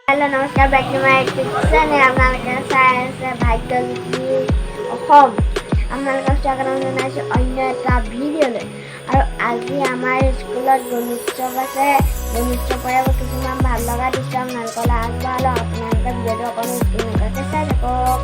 Hello' নমস্কাৰ, back to my YouTube channel. আপোনালোকে চাই আছে ভাগ্যজ্যোতি অসম। আপোনালোকক স্বাগতম জনাইছোঁ অন্য এটা ভিডিঅ'লৈ। আৰু আজি আমাৰ স্কুলত গণিতোৎসৱ আছে। গণিতোৎসৱৰ কিছুমান ভাল লগা দৃশ্য আপোনালোকলৈ আগবঢ়ালোঁ। আপোনালোকে ভিডিঅ'টো অকণ স্ক্ৰীনলৈকে চাই থাকক।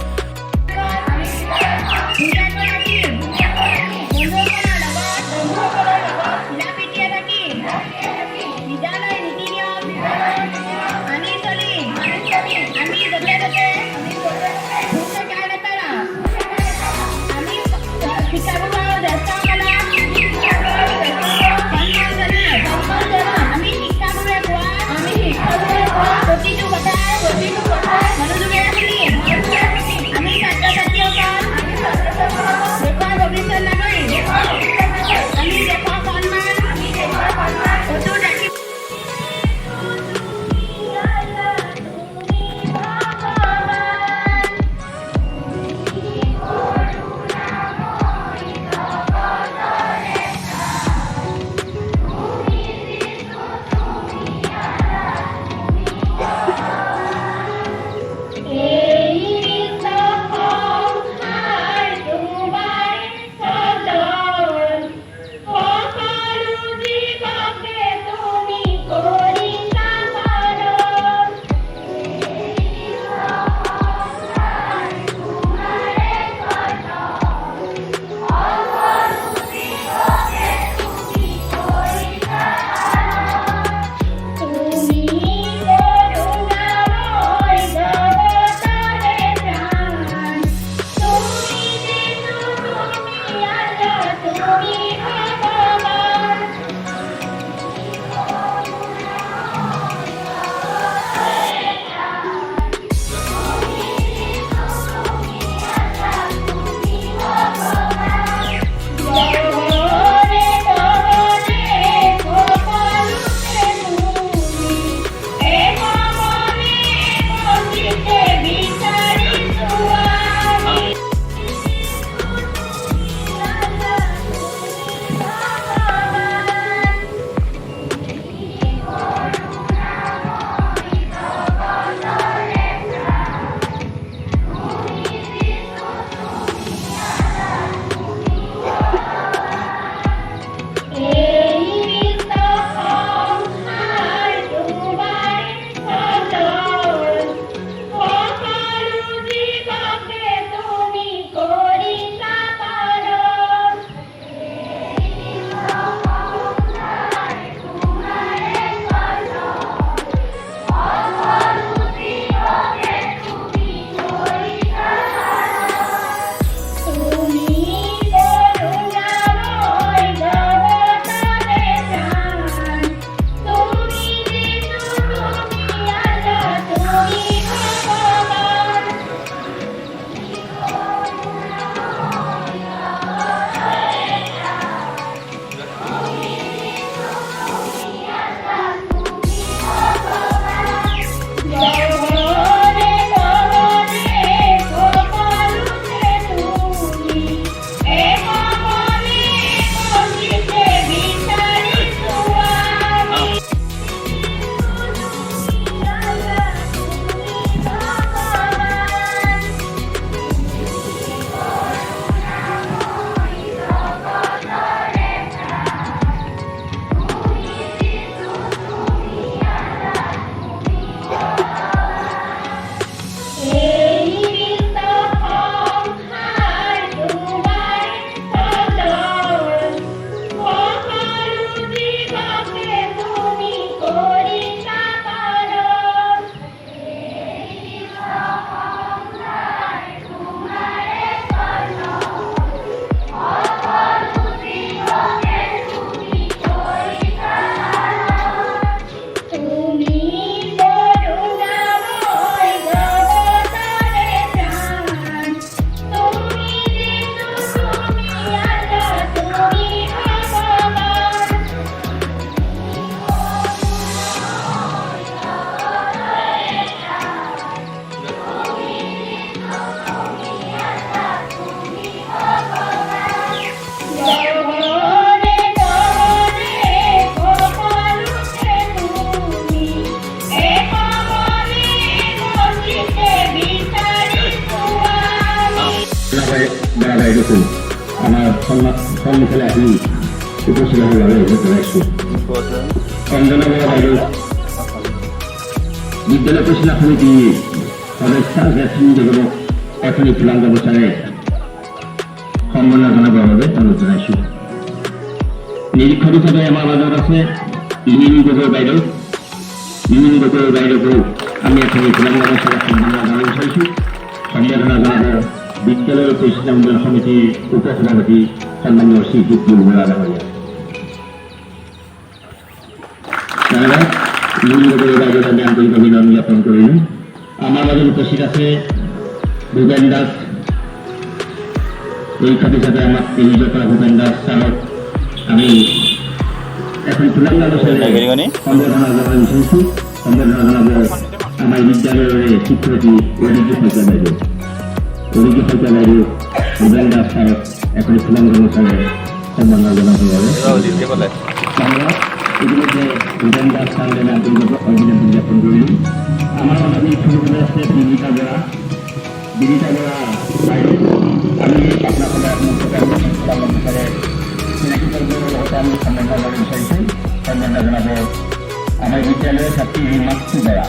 মুখলৈ আহি উপস্থিত হোৱাৰ বাবে অনুৰোধ জনাইছোঁ। অঞ্জনা বৰা বাইদেউ বিদ্যালয় পৰিচালনা সমিতিৰ সদস্য জেঠি দেৱক এখনি ফুলাম গামোচাৰে সম্বৰ্ধনা জনাবৰ বাবে অনুৰোধ জনাইছোঁ। নিৰীক্ষক হিচাপে আমাৰ মাজত আছে লিমিন গগৈ বাইদেউ। লিমিন গগৈ বাইদেউকো আমি এখনি ফুলাম গামোচাৰে সম্বৰ্ধনা জনাব বিচাৰিছোঁ। সম্বৰ্ধনা জনাব বিদ্যালয় পৰিচালনা উন্নয়ন সমিতিৰ উপ সভাপতি সন্মানীয় শ্ৰী জিতুল বৰা ডাঙৰীয়া। ধন্যবাদ। লিমিন গগৈ বাইদেউক আমি আন্তৰিক অভিনন্দন জ্ঞাপন কৰিলোঁ। আমাৰ মাজত উপস্থিত আছে ভূপেন দাস পৰীক্ষক হিচাপে আমাক নিয়োজিত কৰা ভূপেন দাস ছাৰক আমি এখন ফুলাম গামোচাৰে সম্বৰ্ধনা জনাব বিচাৰিছোঁ। সম্বৰ্ধনা জনাব আমাৰ বিদ্যালয়ৰে শিক্ষয়িত্ৰী অৰিজি শইকীয়া বাইদেউ। অৰিজি শইকীয়া বাইদেউ ভূপেন দাস ছাৰক এখন ফুলাম গামোচাৰে সম্বৰ্ধনা জনাবৰ বাবে ধন্যবাদ। ইতিমধ্যে ভূপেন দাস ছাৰলৈ আন্তৰিক অভিনন্দন জ্ঞাপন কৰিলোঁ। আমাৰ মাজত শিক্ষকসকলে আছে বিনীতা বৰা। বিনীতা বৰা বাইদেউ আমি আপোনালোকে ফুলাম গামোচাৰে চিনাকি কৰিবৰ লগতে আমি সম্বৰ্ধনা জনাব বিচাৰিছোঁ। সম্বৰ্ধনা জনাব আমাৰ বিদ্যালয়ৰ ছাত্ৰী ৰীমাক্ষী বৰা।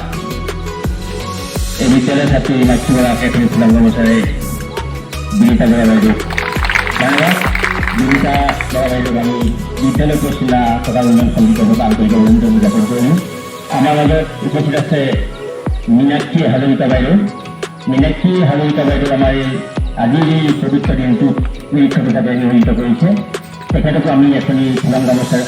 এই বিদ্যালয়ৰ ছাত্ৰী ৰীমাক্ষী বৰাক এখন ফুলাম গামোচাৰে বিনীতা বৰা বাইদেউ ধন্যবাদ। বিনীতা বৰা বাইদেউক আমি বিদ্যালয় পৰিচালনা তথা উন্নয়ন সমিতিৰ পৰা আন্তৰিক অভিনন্দন জ্ঞাপন কৰিলোঁ। আমাৰ মাজত উপস্থিত আছে মীনাক্ষী হাজৰিকা বাইদেউ। মীনাক্ষী হাজৰিকা বাইদেউ আমাৰ আজিৰ এই পবিত্ৰ দিনটোত নিৰীক্ষক হিচাপে নিয়োজিত কৰিছে। তেখেতকো আমি এখনি ফুলাম গামোচাৰে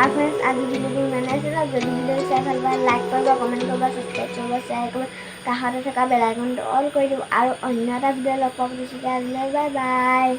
আর ফ্রেন্ডস আজি ভিডিওটি ইমানে আছিল। যদি ভিডিও চাই ভাল পায় লাইক কৰিব, কমেণ্ট কৰিব, ছাবস্ক্ৰাইব কৰিব, শ্বেয়াৰ কৰিব, কাষতে থকা বেল আইকনটো অল কৰি দিব আৰু অন্য এটা ভিডিঅ' লগ পাব। আজিলৈ বাই বাই।